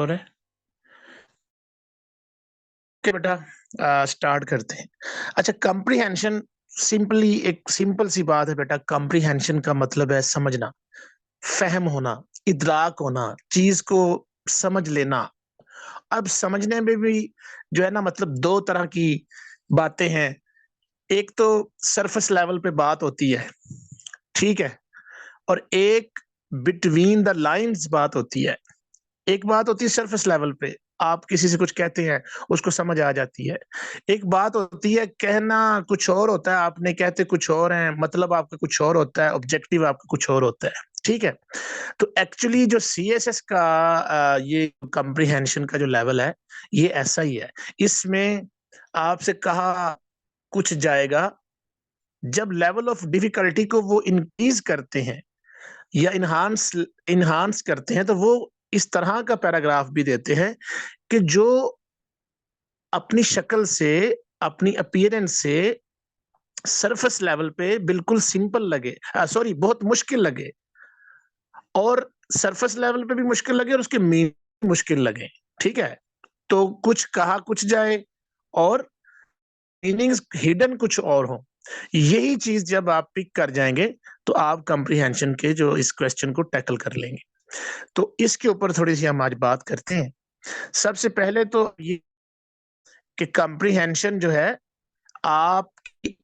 हो रहा है? ओके बेटा, स्टार्ट करते हैं। अच्छा, कॉम्प्रिहेंशन सिंपली एक सिंपल सी बात है बेटा। कॉम्प्रिहेंशन का मतलब है समझना, फहम होना, इदराक होना, चीज को समझ लेना। अब समझने में भी जो है ना, मतलब दो तरह की बातें हैं। एक तो सरफेस लेवल पे बात होती है, ठीक है, और एक बिटवीन द लाइंस बात होती है। एक बात होती है सरफेस लेवल पे, आप किसी से कुछ कहते हैं, उसको समझ आ जाती है। एक बात होती है कहना कुछ और होता है, आपने कहते कुछ और है, मतलब आपका कुछ और होता है, ऑब्जेक्टिव आपका कुछ और होता है, ठीक है। तो एक्चुअली जो सीएसएस का ये कॉम्प्रिहेंशन का जो लेवल है, ये ऐसा ही है। इसमें आपसे कहा कुछ जाएगा, जब लेवल ऑफ डिफिकल्टी को वो इंक्रीज करते हैं या इनहांस इनहांस करते हैं, तो वो इस तरह का पैराग्राफ भी देते हैं कि जो अपनी शक्ल से, अपनी अपीयरेंस से सरफेस लेवल पे बिल्कुल सिंपल लगे, सॉरी बहुत मुश्किल लगे, और सरफेस लेवल पे भी मुश्किल लगे और उसके मीनिंग मुश्किल लगे, ठीक है। तो कुछ कहा कुछ जाए और मीनिंग्स हिडन कुछ और हो। यही चीज जब आप पिक कर जाएंगे तो आप कॉम्प्रिहेंशन के जो इस क्वेश्चन को टैकल कर लेंगे। तो इसके ऊपर थोड़ी सी हम आज बात करते हैं। सबसे पहले तो ये कि कॉम्प्रिहेंशन जो है, आपकी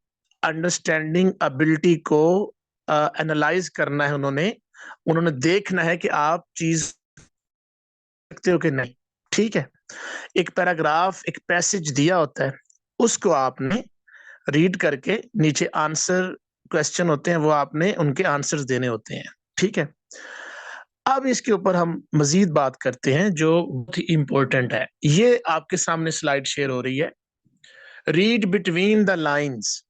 अंडरस्टैंडिंग एबिलिटी को एनालाइज करना है। उन्होंने उन्होंने देखना है कि आप चीज सकते हो कि नहीं, ठीक है। एक पैराग्राफ, एक पैसेज दिया होता है, उसको आपने रीड करके नीचे आंसर क्वेश्चन होते हैं, वो आपने उनके आंसर्स देने होते हैं, ठीक है। अब इसके ऊपर हम मजीद बात करते हैं जो बहुत ही इंपॉर्टेंट है। ये आपके सामने स्लाइड शेयर हो रही है। Read between the lines.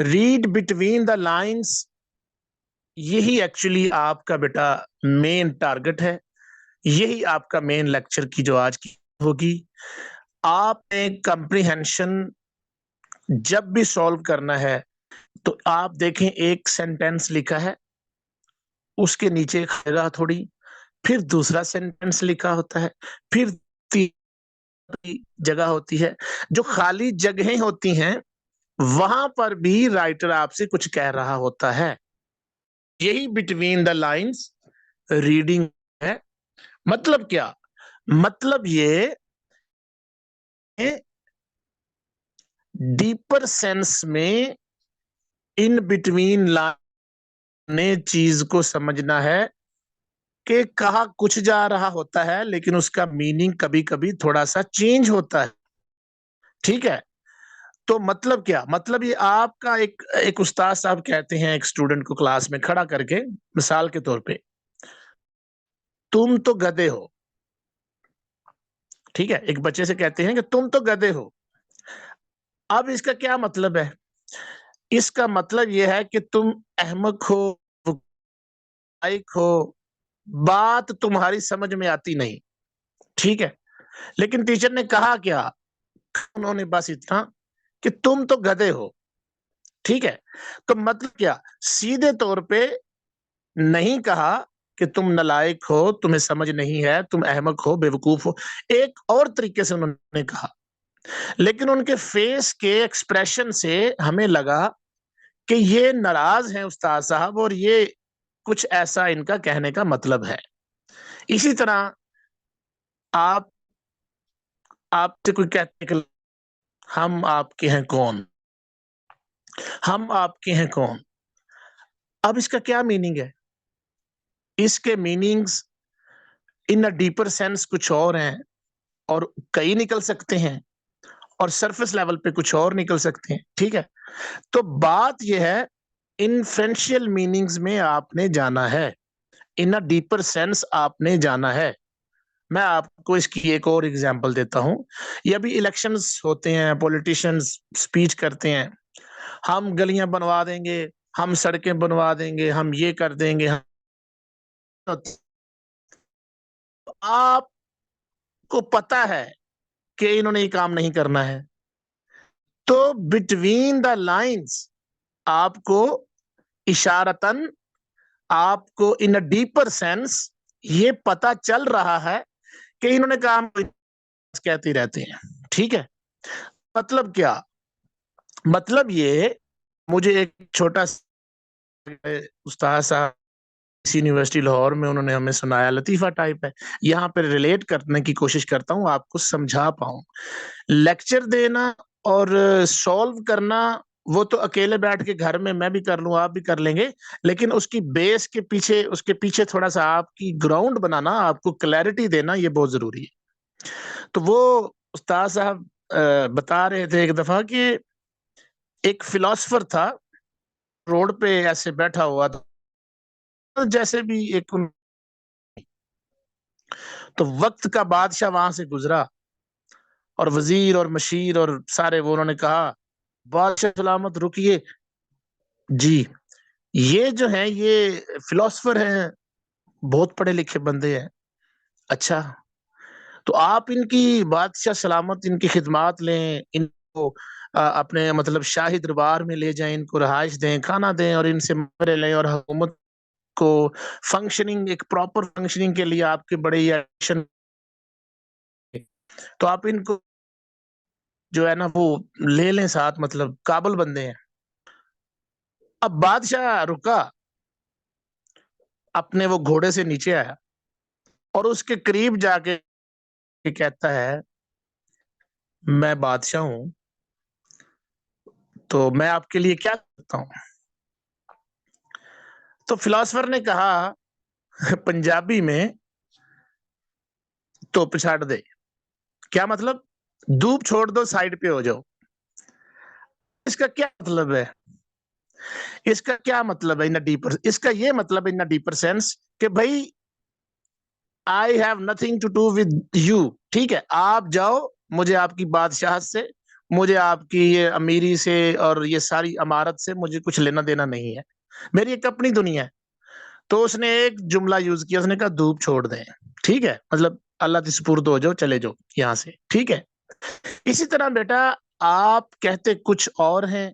Read between the lines, यही एक्चुअली आपका बेटा मेन टारगेट है। यही आपका मेन लेक्चर की जो आज की होगी। आपने कॉम्प्रिहेंशन जब भी सॉल्व करना है तो आप देखें, एक सेंटेंस लिखा है, उसके नीचे एक जगह थोड़ी, फिर दूसरा सेंटेंस लिखा होता है, फिर तीसरी जगह होती है। जो खाली जगहें होती हैं वहां पर भी राइटर आपसे कुछ कह रहा होता है। यही बिटवीन द लाइंस रीडिंग है। मतलब क्या? मतलब ये डीपर सेंस में इन बिटवीन लाइन ने चीज को समझना है कि कहा कुछ जा रहा होता है, लेकिन उसका मीनिंग कभी कभी थोड़ा सा चेंज होता है, ठीक है। तो मतलब क्या? मतलब ये आपका एक एक उस्ताद साहब कहते हैं एक स्टूडेंट को क्लास में खड़ा करके, मिसाल के तौर पे, तुम तो गधे हो, ठीक है। एक बच्चे से कहते हैं कि तुम तो गधे हो। अब इसका क्या मतलब है? इसका मतलब यह है कि तुम अहमक हो, लायक हो, बात तुम्हारी समझ में आती नहीं, ठीक है। लेकिन टीचर ने कहा क्या? उन्होंने बस इतना कि तुम तो गधे हो, ठीक है। तो मतलब क्या? सीधे तौर पे नहीं कहा कि तुम नालायक हो, तुम्हें समझ नहीं है, तुम अहमक हो, बेवकूफ हो। एक और तरीके से उन्होंने कहा, लेकिन उनके फेस के एक्सप्रेशन से हमें लगा कि ये नाराज हैं उस्ताद साहब, और ये कुछ ऐसा इनका कहने का मतलब है। इसी तरह आप आपसे कोई कहते हैं कि हम आपके हैं कौन, हम आपके हैं कौन। अब इसका क्या मीनिंग है? इसके meanings in a deeper sense कुछ और हैं, और कई निकल सकते हैं, और सरफेस लेवल पे कुछ और निकल सकते हैं, ठीक है। तो बात यह है, इन्फ्रेंशियल मीनिंग्स में आपने जाना है, इन अ डीपर सेंस आपने जाना है। मैं आपको इसकी एक और एग्जांपल देता हूं। ये अभी इलेक्शंस होते हैं, पॉलिटिशियंस स्पीच करते हैं, हम गलियां बनवा देंगे, हम सड़कें बनवा देंगे, हम ये कर देंगे, आपको पता है कि इन्होंने ये काम नहीं करना है। तो बिटवीन द लाइंस आपको इशारतन, आपको इन अ डीपर सेंस ये पता चल रहा है कि इन्होंने कहा हम कहते ही रहते हैं, ठीक है। मतलब क्या, मतलब ये, मुझे एक छोटा उस्ताद साहब यूनिवर्सिटी लाहौर में उन्होंने हमें सुनाया, लतीफा टाइप है, यहाँ पे रिलेट करने की कोशिश करता हूँ, आपको समझा पाऊं। लेक्चर देना और सॉल्व करना, वो तो अकेले बैठ के घर में मैं भी कर लूं, आप भी कर लेंगे, लेकिन उसकी बेस के पीछे, उसके पीछे थोड़ा सा आपकी ग्राउंड बनाना, आपको क्लैरिटी देना, ये बहुत जरूरी है। तो वो उस्ताद साहब बता रहे थे एक दफा कि एक फिलोसफर था, रोड पे ऐसे बैठा हुआ था, जैसे भी एक, तो वक्त का बादशाह वहां से गुजरा, और वजीर और मशीर और सारे, वो उन्होंने कहा, बादशाह सलामत रुकिए जी, ये जो है ये फिलोसफर हैं, बहुत पढ़े लिखे बंदे हैं। अच्छा, तो आप इनकी बादशाह सलामत, इनकी खिदमत लें, इनको अपने मतलब शाही दरबार में ले जाएं, इनको रहाइश दें, खाना दें, और इनसे मशवरे लें, और हुकूमत को फंक्शनिंग, एक प्रॉपर फंक्शनिंग के लिए आपके बड़े ये एक्शन, तो आप इनको जो है ना वो ले लें साथ, मतलब काबिल बंदे हैं। अब बादशाह रुका, अपने वो घोड़े से नीचे आया, और उसके करीब जाके कहता है, मैं बादशाह हूं, तो मैं आपके लिए क्या करता हूं। तो फिलोसफर ने कहा पंजाबी में, तो पिछाड़ दे, क्या मतलब, धूप छोड़ दो, साइड पे हो जाओ। इसका क्या मतलब है, इसका क्या मतलब है इन डीपर, इसका ये मतलब इन डीपर सेंस कि भाई, I have nothing to do with you, ठीक है, आप जाओ, मुझे आपकी बादशाहत से, मुझे आपकी ये अमीरी से और ये सारी अमारत से मुझे कुछ लेना देना नहीं है, मेरी एक अपनी दुनिया है। तो उसने एक जुमला यूज किया, उसने कहा धूप छोड़ दें, ठीक है, मतलब अल्लाह के सुपुर्द हो जाओ, चले जाओ यहाँ से, ठीक है। इसी तरह बेटा, आप कहते कुछ और हैं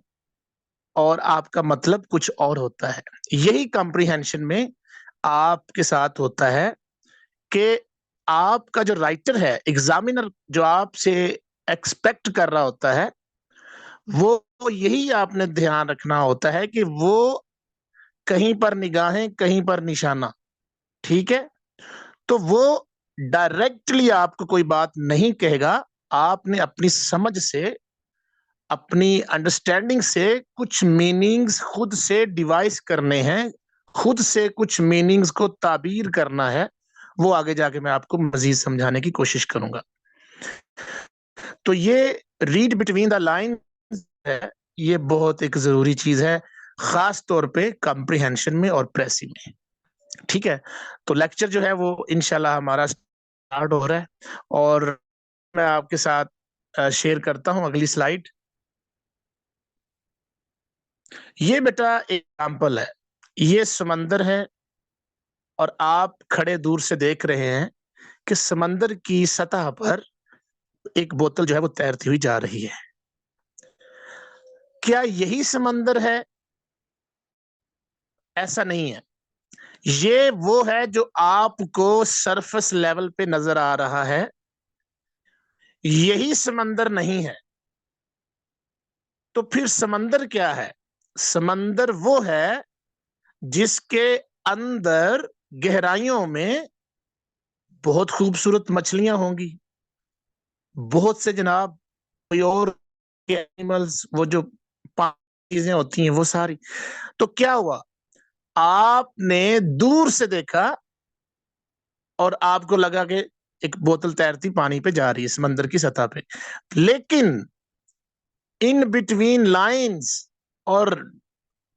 और आपका मतलब कुछ और होता है। यही कॉम्प्रिहेंशन में आपके साथ होता है कि आपका जो राइटर है, एग्जामिनर जो आपसे एक्सपेक्ट कर रहा होता है, वो यही आपने ध्यान रखना होता है कि वो कहीं पर निगाहें, कहीं पर निशाना, ठीक है। तो वो डायरेक्टली आपको कोई बात नहीं कहेगा, आपने अपनी समझ से, अपनी अंडरस्टैंडिंग से कुछ मीनिंग्स खुद से डिवाइस करने हैं, खुद से कुछ मीनिंग्स को ताबीर करना है, वो आगे जाके मैं आपको मजीद समझाने की कोशिश करूंगा। तो ये रीड बिटवीन द लाइन है, ये बहुत एक जरूरी चीज है, खास तौर पे कॉम्प्रिहेंशन में और प्रेसी में, ठीक है। तो लेक्चर जो है वो इंशाल्लाह हमारा स्टार्ट हो रहा है, और मैं आपके साथ शेयर करता हूं अगली स्लाइड। ये बेटा एग्जाम्पल है, ये समंदर है, और आप खड़े दूर से देख रहे हैं कि समंदर की सतह पर एक बोतल जो है वो तैरती हुई जा रही है। क्या यही समंदर है? ऐसा नहीं है, ये वो है जो आपको सरफेस लेवल पे नजर आ रहा है, यही समंदर नहीं है। तो फिर समंदर क्या है? समंदर वो है जिसके अंदर गहराइयों में बहुत खूबसूरत मछलियां होंगी, बहुत से जनाब, कोई और के एनिमल्स, वो जो चीजें होती हैं वो सारी। तो क्या हुआ, आपने दूर से देखा और आपको लगा कि एक बोतल तैरती पानी पे जा रही है, समंदर की सतह पे, लेकिन इन बिटवीन लाइंस और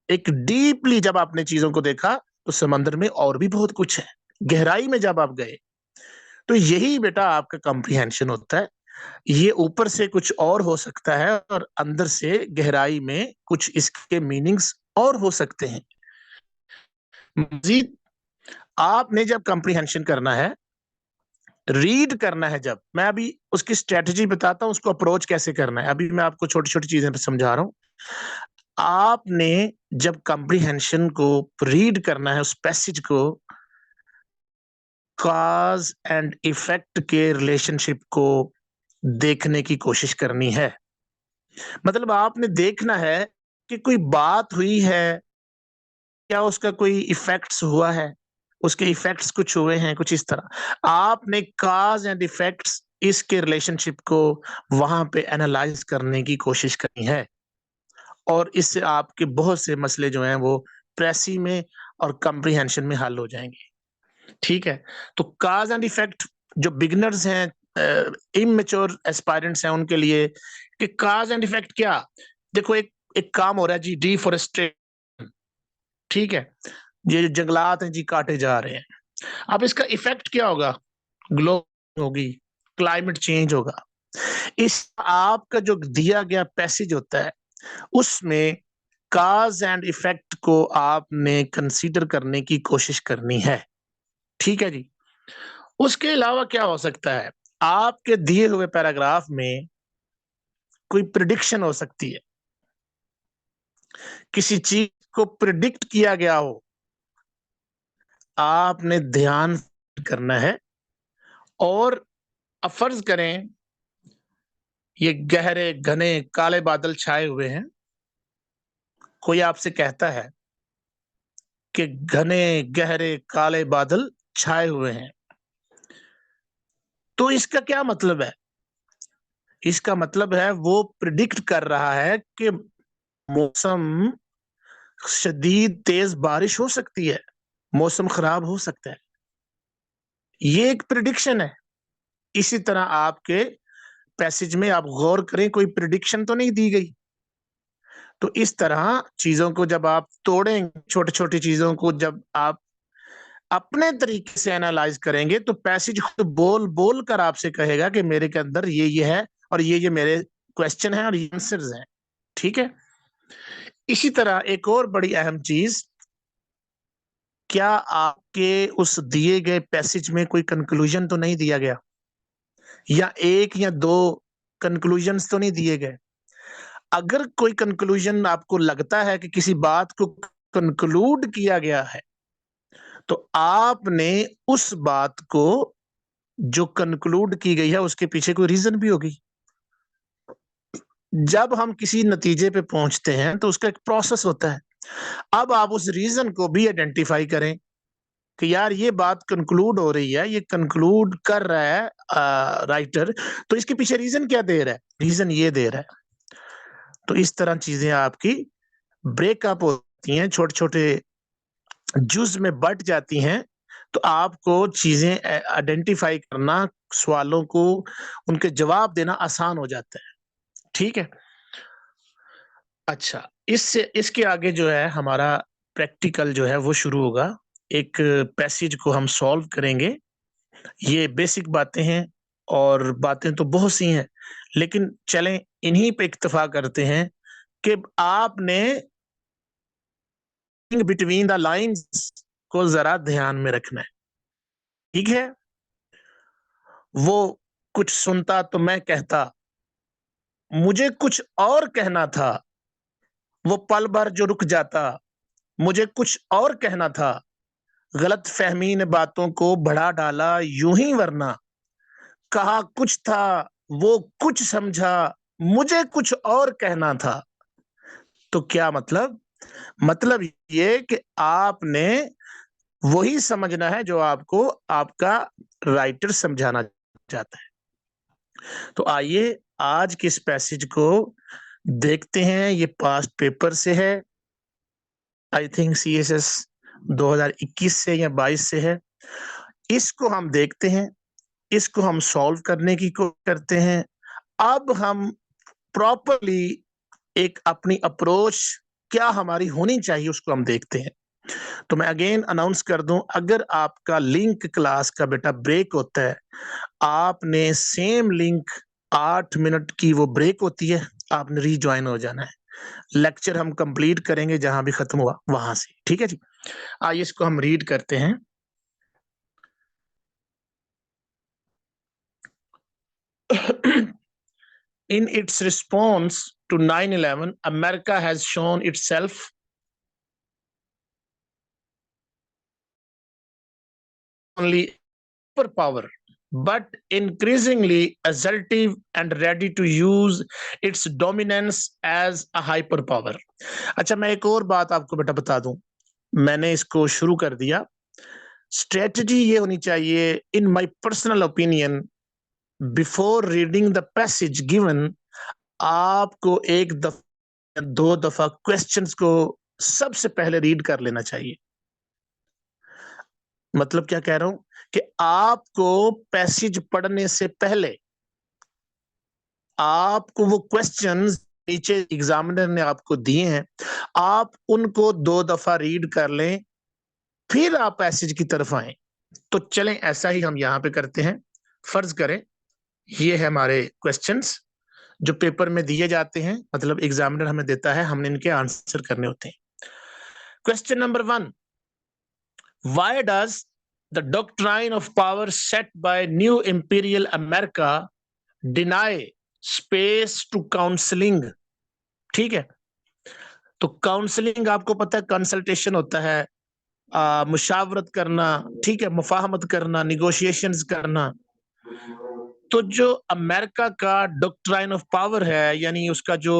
एक डीपली जब आपने चीजों को देखा, तो समंदर में और भी बहुत कुछ है, गहराई में जब आप गए। तो यही बेटा आपका कॉम्प्रिहेंशन होता है, ये ऊपर से कुछ और हो सकता है, और अंदर से गहराई में कुछ इसके मीनिंग्स और हो सकते हैं। मजीद आपने जब कॉम्प्रिहेंशन करना है, रीड करना है, जब मैं अभी उसकी स्ट्रेटजी बताता हूं, उसको अप्रोच कैसे करना है, अभी मैं आपको छोटी छोटी चीजें समझा रहा हूं। आपने जब कॉम्प्रिहेंशन को रीड करना है, उस पैसेज को, कॉज एंड इफेक्ट के रिलेशनशिप को देखने की कोशिश करनी है। मतलब आपने देखना है कि कोई बात हुई है, क्या उसका कोई इफेक्ट्स हुआ है, उसके इफेक्ट्स कुछ हुए हैं, कुछ इस तरह। आपने कॉज एंड इफेक्ट्स इसके रिलेशनशिप को वहां पे एनालाइज करने की कोशिश करनी है, और इससे आपके बहुत से मसले जो हैं वो प्रेसी में और कॉम्प्रिहेंशन में हल हो जाएंगे। ठीक है, तो कॉज एंड इफेक्ट जो बिगिनर्स हैं, इमेच्योर एस्पायरेंट्स हैं, उनके लिए कि कॉज एंड इफेक्ट क्या। देखो, एक एक काम हो रहा है जी, डिफॉरेस्टेशन। ठीक है, ये जो जंगलात हैं जी काटे जा रहे हैं। अब इसका इफेक्ट क्या होगा? ग्लोबल होगी, क्लाइमेट चेंज होगा। इस आपका जो दिया गया पैसेज होता है उसमें काज एंड इफेक्ट को आपने कंसीडर करने की कोशिश करनी है। ठीक है जी। उसके अलावा क्या हो सकता है? आपके दिए हुए पैराग्राफ में कोई प्रिडिक्शन हो सकती है, किसी चीज को प्रिडिक्ट किया गया हो, आपने ध्यान करना है। और अब फर्ज करें ये गहरे घने काले बादल छाए हुए हैं, कोई आपसे कहता है कि घने गहरे काले बादल छाए हुए हैं, तो इसका क्या मतलब है? इसका मतलब है वो प्रिडिक्ट कर रहा है कि मौसम शदीद तेज बारिश हो सकती है, मौसम खराब हो सकता है। ये एक प्रिडिक्शन है। इसी तरह आपके पैसेज में आप गौर करें, कोई प्रिडिक्शन तो नहीं दी गई। तो इस तरह चीजों को जब आप तोड़ेंगे, छोटी छोटी चीजों को जब आप अपने तरीके से एनालाइज करेंगे, तो पैसेज खुद बोल बोल कर आपसे कहेगा कि मेरे के अंदर ये है, और ये मेरे क्वेश्चन है और ये आंसर्स हैं। ठीक है। इसी तरह एक और बड़ी अहम चीज, क्या आपके उस दिए गए पैसेज में कोई कंक्लूजन तो नहीं दिया गया, या एक या दो कंक्लूजन्स तो नहीं दिए गए? अगर कोई कंक्लूजन आपको लगता है कि किसी बात को कंक्लूड किया गया है, तो आपने उस बात को जो कंक्लूड की गई है उसके पीछे कोई रीजन भी होगी। जब हम किसी नतीजे पे पहुंचते हैं तो उसका एक प्रोसेस होता है। अब आप उस रीजन को भी आइडेंटिफाई करें कि यार ये बात कंक्लूड हो रही है, ये कंक्लूड कर रहा है राइटर, तो इसके पीछे रीजन क्या दे रहा है? रीजन ये दे रहा है। तो इस तरह चीजें आपकी ब्रेकअप होती हैं, छोटे छोटे जुज में बट जाती हैं। तो आपको चीजें आइडेंटिफाई करना, सवालों को उनके जवाब देना आसान हो जाता है। ठीक है। अच्छा, इससे इसके आगे जो है हमारा प्रैक्टिकल जो है वो शुरू होगा। एक पैसेज को हम सॉल्व करेंगे। ये बेसिक बातें हैं, और बातें तो बहुत सी हैं, लेकिन चलें इन्हीं पे इक्तफा करते हैं कि आपने बिटवीन द लाइंस को जरा ध्यान में रखना है। ठीक है। वो कुछ सुनता तो मैं कहता, मुझे कुछ और कहना था। वो पल भर जो रुक जाता, मुझे कुछ और कहना था। गलत फहमी ने बातों को बढ़ा डाला यूं ही, वरना कहा कुछ था, वो कुछ समझा, मुझे कुछ और कहना था। तो क्या मतलब? मतलब ये कि आपने वही समझना है जो आपको आपका राइटर समझाना चाहता है। तो आइए आज के इस पैसेज को देखते हैं। ये पास्ट पेपर से है, आई थिंक सीएसएस 2021 से या 22 से है। इसको हम देखते हैं, इसको हम सॉल्व करने की कोशिश करते हैं। अब हम प्रॉपरली एक अपनी अप्रोच क्या हमारी होनी चाहिए उसको हम देखते हैं। तो मैं अगेन अनाउंस कर दूं, अगर आपका लिंक क्लास का बेटा ब्रेक होता है, आपने सेम लिंक 8 मिनट की वो ब्रेक होती है, आपने रीज्वाइन हो जाना है। लेक्चर हम कंप्लीट करेंगे जहां भी खत्म हुआ वहां से। ठीक है जी। आइए इसको हम रीड करते हैं। In its response to 9/11, America has shown itself only superpower, but increasingly assertive and ready to use its dominance as a hyperpower. अच्छा, मैं एक और बात आपको बेटा बता दूं, मैंने इसको शुरू कर दिया। स्ट्रेटजी ये होनी चाहिए, in my personal opinion, before reading the passage given, आपको एक दफा 2 दफा क्वेश्चंस को सबसे पहले रीड कर लेना चाहिए। मतलब क्या कह रहा हूं कि आपको पैसेज पढ़ने से पहले आपको वो क्वेश्चंस नीचे एग्जामिनर ने आपको दिए हैं, आप उनको 2 दफा रीड कर लें, फिर आप पैसेज की तरफ आए। तो चलें, ऐसा ही हम यहां पे करते हैं। फर्ज करें ये है हमारे क्वेश्चंस जो पेपर में दिए जाते हैं, मतलब एग्जामिनर हमें देता है, हमने इनके आंसर करने होते हैं। Question number 1, why does the doctrine of power set by new imperial America deny space to counseling? ठीक है, तो काउंसलिंग आपको पता है, कंसल्टेशन होता है, मुशावरत करना, ठीक है, मुफाहमत करना, निगोशिएशंस करना। तो जो अमेरिका का डॉक्ट्राइन ऑफ पावर है, यानी उसका जो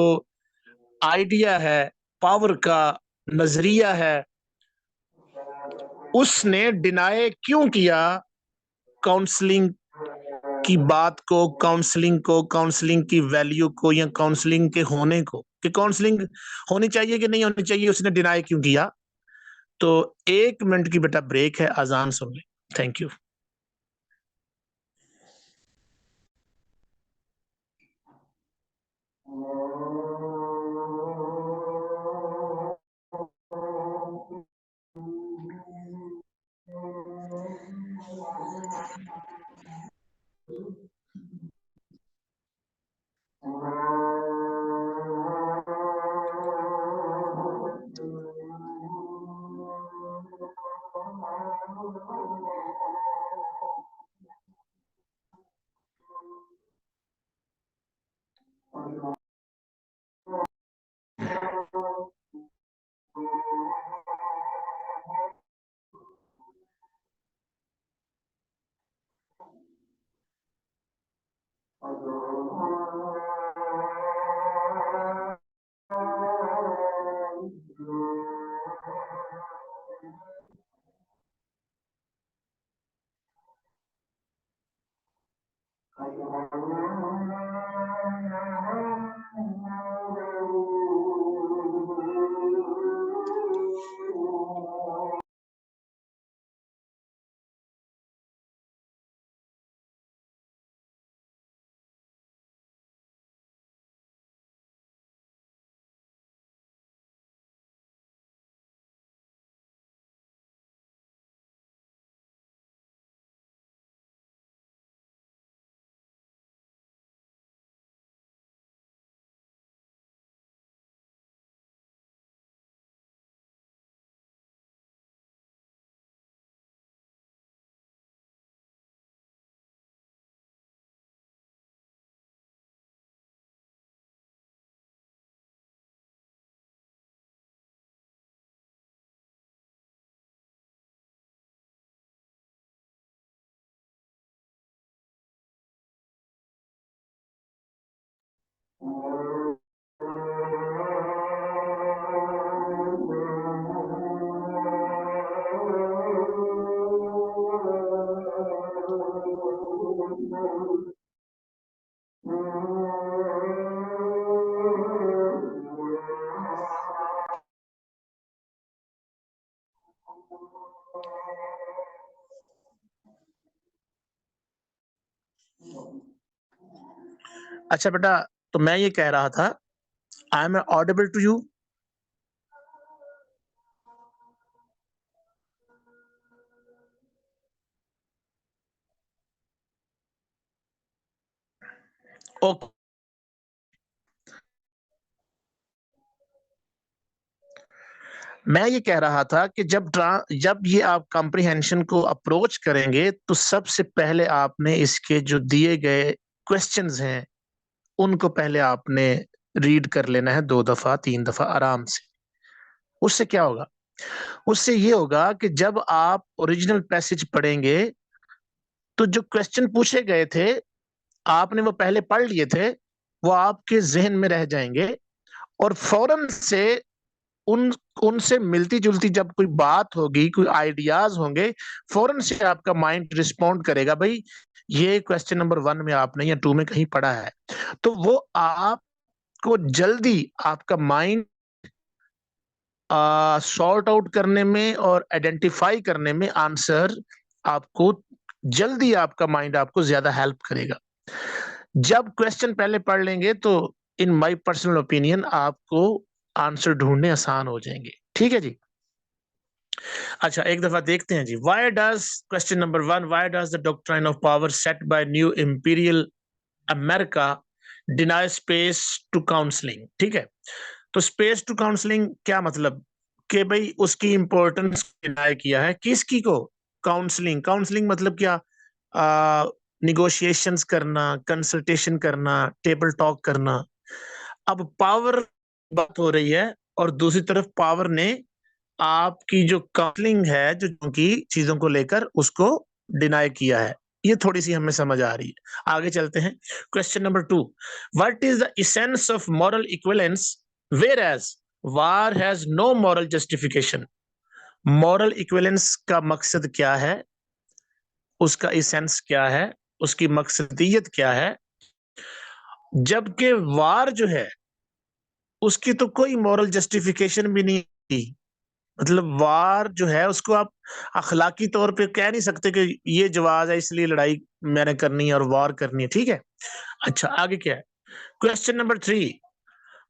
आइडिया है, पावर का नजरिया है, उसने डिनाई क्यों किया काउंसलिंग की बात को, काउंसलिंग की वैल्यू को, या काउंसलिंग के होने को, कि काउंसलिंग होनी चाहिए कि नहीं होनी चाहिए, उसने डिनाई क्यों किया? तो 1 मिनट की बेटा ब्रेक है, अजान सुन ले। Thank you. अच्छा बेटा, तो मैं ये कह रहा था, I am audible to you? Okay. मैं ये कह रहा था कि जब ये आप कॉम्प्रिहेंशन को अप्रोच करेंगे, तो सबसे पहले आपने इसके जो दिए गए क्वेश्चंस हैं, उनको पहले आपने रीड कर लेना है 2 दफा 3 दफा आराम से। उससे क्या होगा? उससे ये होगा कि जब आप ओरिजिनल पैसेज पढ़ेंगे, तो जो क्वेश्चन पूछे गए थे, आपने वो पहले पढ़ लिए थे, वो आपके ज़हन में रह जाएँगे और फ़ौरन से उन उनसे मिलती-जुलती जब कोई बात होगी, कोई आइडियाज़ होंगे, फ़ौरन से आपका माइंड रिस्पॉन्ड करेगा, भई ये क्वेश्चन नंबर 1 में आपने या 2 में कहीं पढ़ा है। तो वो आपको जल्दी आपका माइंड सॉर्ट आउट करने में और आइडेंटिफ़ाई करने में आंसर आपको जल्दी आपका माइंड आपको ज़्यादा हेल्प करेगा। जब क्वेश्चन पहले पढ़ लेंगे तो इन माय पर्सनल ओपिनियन आपको आंसर ढूँढने आसान हो जाएँगे। ठीक है जी? अच्छा, एक दफ़ा देखते हैं जी। Why does question number 1 why does the doctrine of power set by new imperial America deny space to counselling? ठीक है? तो स्पेस टू काउंसलिंग क्या मतलब? कि भई उसकी इम्पोर्टेंस डिनाई किया है, किसकी को? काउंसलिंग, काउंसलिंग मतलब क्या? नेगोशिएशंस करना, कंसल्टेशन करना, टेबल टॉक करना। अब पावर बात हो रही है और दूसरी तरफ पावर ने आपकी जो काउंसलिंग है, जो की चीज़ों को लेकर उसको डिनाई किया है। ये थोड़ी-सी हमें समझ आ रही है। आगे चलते हैं। Question number 2 what is the essence of moral equivalence whereas war has no moral justification? Moral equivalence का मकसद क्या है? उसका एसेंस क्या है? उसकी मकसदियत क्या है? जबकि वार जो है, उसकी तो कोई मॉरल जस्टिफिकेशन भी नहीं थी। मतलब वार जो है उसको आप अखलाकी तौर पे कह नहीं सकते कि ये जवाब है इसलिए लड़ाई मैंने करनी है और वार करनी है, ठीक है? अच्छा, आगे क्या है? Question number 3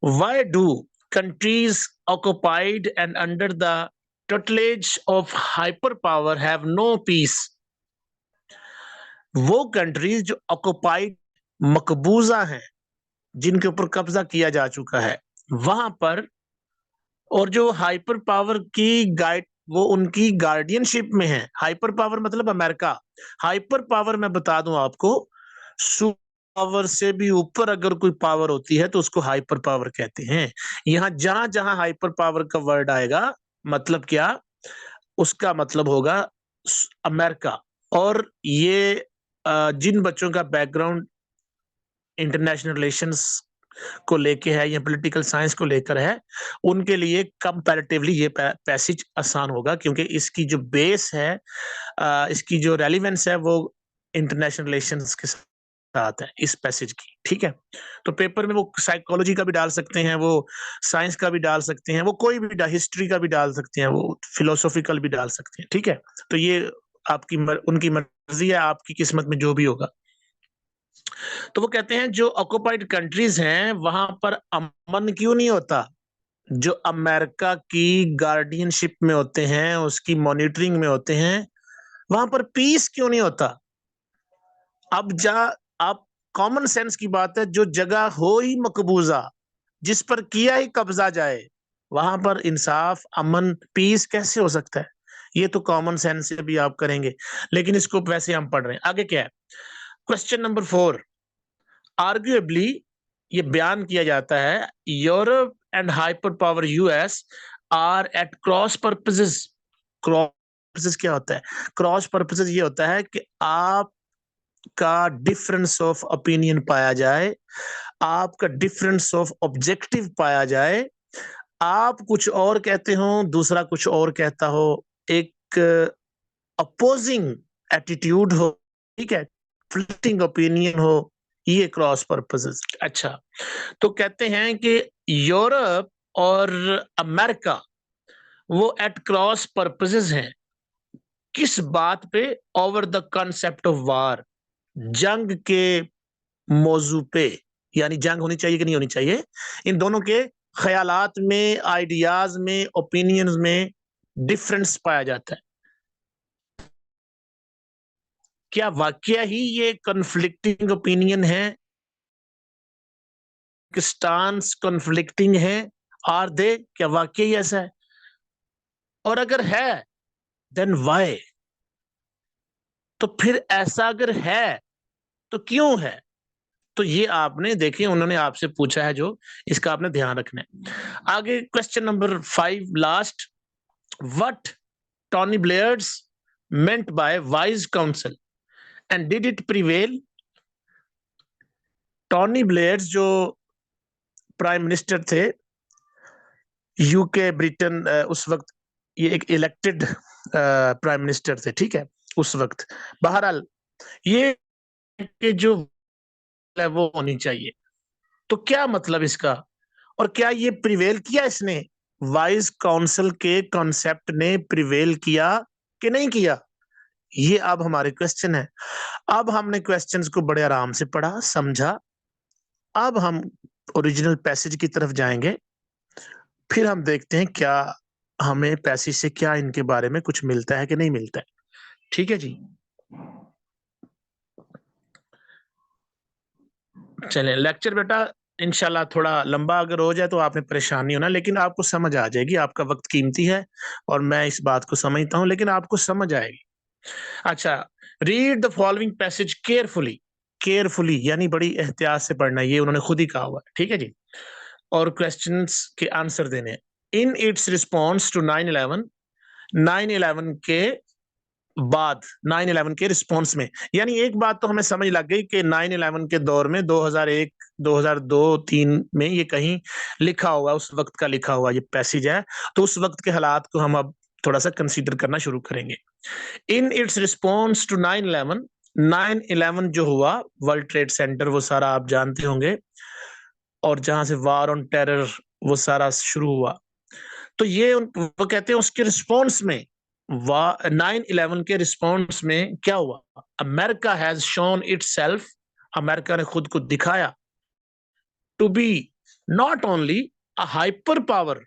why do countries occupied and under the tutelage of hyperpower have no peace? वो कंट्रीज जो ऑक्युपाइड मकबूजा हैं, जिनके ऊपर कब्जा किया जा चुका है, वहां पर और जो हाइपर पावर की गाइड वो उनकी गार्डियनशिप में है। हाइपर पावर मतलब अमेरिका। हाइपर पावर मैं बता दूं आपको, सुपर पावर से भी ऊपर अगर कोई पावर होती है तो उसको हाइपर पावर कहते हैं। यहाँ जहां जहां हाइपर पावर का वर्ड आएगा, मतलब क्या? उसका मतलब होगा अमेरिका। और ये जिन बच्चों का बैकग्राउंड इंटरनेशनल रिलेशंस को लेके है या पॉलिटिकल साइंस को लेकर है, उनके लिए कंपैरेटिवली ये पैसेज आसान होगा क्योंकि इसकी जो बेस है, इसकी जो रेलेवेंस है वो इंटरनेशनल रिलेशंस के साथ है इस पैसेज की, ठीक है? तो पेपर में वो साइकोलॉजी का भी डाल सकते हैं, वो साइंस का भी डाल सकते हैं, वो कोई भी हिस्ट्री का भी डाल सकते हैं, वो फिलोसॉफिकल भी डाल सकते हैं, ठीक है? तो ये आपकी उनकी मर्जी है, आपकी किस्मत में जो भी होगा। तो वो कहते हैं जो ऑक्युपाइड कंट्रीज हैं वहां पर अमन क्यों नहीं होता? जो अमेरिका की गार्डियनशिप में होते हैं, उसकी मॉनिटरिंग में होते हैं, वहां पर पीस क्यों नहीं होता? अब जा आप कॉमन सेंस की बात है, जो जगह हो ही मकबूजा, जिस पर किया ही कब्जा जाए, वहां पर इंसाफ, अमन, पीस कैसे हो सकता है? ये तो कॉमन सेंस से भी आप करेंगे, लेकिन इसको वैसे हम पढ़ रहे हैं। आगे क्या है? क्वेश्चन नंबर 4 आर्ग्यूएबली ये बयान किया जाता है Europe and hyper power US are at cross purposes. Cross purposes क्या होता है? क्रॉस पर्पसेस ये होता है कि आपका डिफरेंस ऑफ ओपिनियन पाया जाए, आपका डिफरेंस ऑफ ऑब्जेक्टिव पाया जाए, आप कुछ और कहते हो, दूसरा कुछ और कहता हो, एक अपोजिंग एटीट्यूड हो, ठीक है, फ्लिटिंग ओपिनियन हो, ये क्रॉस पर्पसेस। अच्छा, तो कहते हैं कि यूरोप और अमेरिका वो एट क्रॉस पर्पसेस हैं। किस बात पे? Over the concept of war, जंग के मौजू पे। यानी जंग होनी चाहिए कि नहीं होनी चाहिए, इन दोनों के ख्यालात में, आइडियाज में, ओपिनियंस में डिफरेंस पाया जाता है। क्या वाकया ही ये कन्फ्लिक्टिंग ओपिनियन है? स्टांस कन्फ्लिक्टिंग है? Are they? क्या वाकई ऐसा है? और अगर है देन व्हाई? तो फिर ऐसा अगर है तो क्यों है? तो ये आपने देखिए, उन्होंने आपसे पूछा है जो, इसका आपने ध्यान रखना है। आगे question number 5 last what Tony Blair's meant by wise council and did it prevail? Tony Blair जो प्राइम मिनिस्टर थे यूके ब्रिटेन, उस वक्त ये एक इलेक्टेड प्राइम मिनिस्टर थे, ठीक है, उस वक्त। बहरहाल ये कि जो है वो होनी चाहिए। तो क्या मतलब इसका, और क्या ये प्रिवेल किया इसने? वाइस काउंसिल के कॉन्सेप्ट ने प्रिवेल किया कि नहीं किया? ये अब हमारे क्वेश्चन है। अब हमने क्वेश्चंस को बड़े आराम से पढ़ा, समझा। अब हम ओरिजिनल पैसेज की तरफ जाएंगे, फिर हम देखते हैं क्या हमें पैसेज से क्या इनके बारे में कुछ मिलता है कि नहीं मिलता है। ठीक है जी, चलें। लेक्चर बेटा इंशाल्लाह थोड़ा लंबा अगर हो जाए तो आपने परेशान नहीं होना, लेकिन आपको समझ आ जाएगी। आपका वक्त कीमती है और मैं इस बात को समझता हूं, लेकिन आपको समझ आएगी। अच्छा, read the following passage carefully. Carefully यानी बड़ी एहतियात से पढ़ना, ये उन्होंने खुद ही कहा हुआ है, ठीक है जी। और क्वेश्चंस के आंसर देने हैं। इन इट्स रिस्पॉन्स टू 9/11, 9/11 के बाद, 9/11 के रिस्पॉन्स में, यानी एक बात तो हमें समझ लग गई कि 9/11 के दौर में 2001, 2002, 3 में ये कहीं लिखा हुआ, उस वक्त का लिखा हुआ ये पैसेज है। तो उस वक्त के हालात को हम अब थोड़ा सा कंसीडर करना शुरू करेंगे। इन इट्स रिस्पॉन्स टू 9/11, 9/11 जो हुआ, वर्ल्ड ट्रेड सेंटर वो सारा आप जानते होंगे, और जहां से वार ऑन टेरर वो सारा शुरू हुआ। तो ये वो कहते हैं उसके रिस्पॉन्स में, 9/11 के रिस्पॉन्स में क्या हुआ? America has shown itself, America ने खुद को दिखाया, to be not only a hyper power,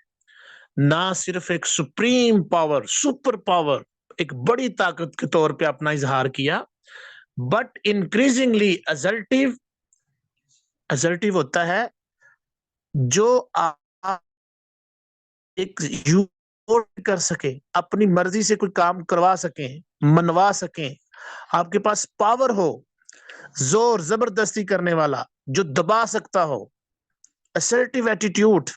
ना सिर्फ एक सुप्रीम पावर, सुपर पावर, एक बड़ी ताकत के तौर पे अपना इजहार किया, बट इंक्रीजिंगली असर्टिव। असर्टिव होता है जो एक कर सके, अपनी मर्जी से कोई काम करवा सके, मनवा सके, आपके पास पावर हो, जोर जबरदस्ती करने वाला जो दबा सकता हो, असर्टिव एटीट्यूड,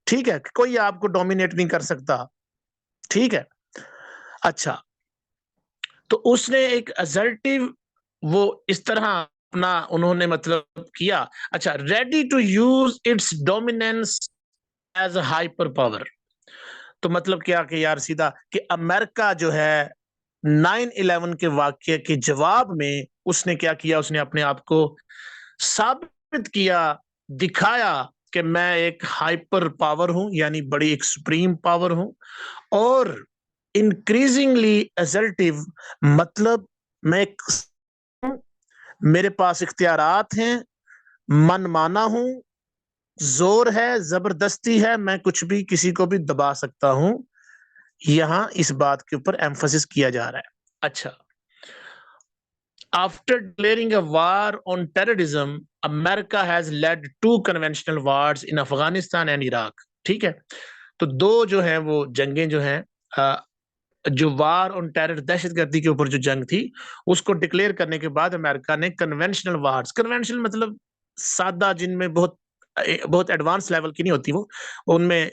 ठीक है, कोई आपको डोमिनेट नहीं कर सकता, ठीक है। अच्छा, तो उसने एक असर्टिव वो इस तरह अपना उन्होंने मतलब किया। अच्छा, ready to use its dominance as a hyper power. तो मतलब क्या कि यार सीधा कि अमेरिका जो है 9/11 के वाक्य के जवाब में उसने क्या किया, उसने अपने आप को साबित किया, दिखाया कि मैं एक हाइपर पावर हूं, यानी बड़ी एक सुप्रीम पावर हूं, और इंक्रीजिंगली असर्टिव मतलब मैं एक, मेरे पास इख्तियारात हैं, मनमाना हूं, जोर है, जबरदस्ती है, मैं कुछ भी किसी को भी दबा सकता हूं। यहां इस बात के ऊपर एम्फोसिस किया जा रहा है। अच्छा, after declaring a war on terrorism, America has lead 2 conventional wars in Afghanistan and Iraq. ठीक है, तो दो जो है वो जंगें जो हैं, जो वार ऑन टेरर, दहशतगर्दी के ऊपर जो जंग थी, उसको डिक्लेयर करने के बाद अमेरिका ने कन्वेंशनल वार्स, कन्वेंशनल मतलब सादा, जिनमें बहुत बहुत एडवांस लेवल की नहीं होती वो, उनमें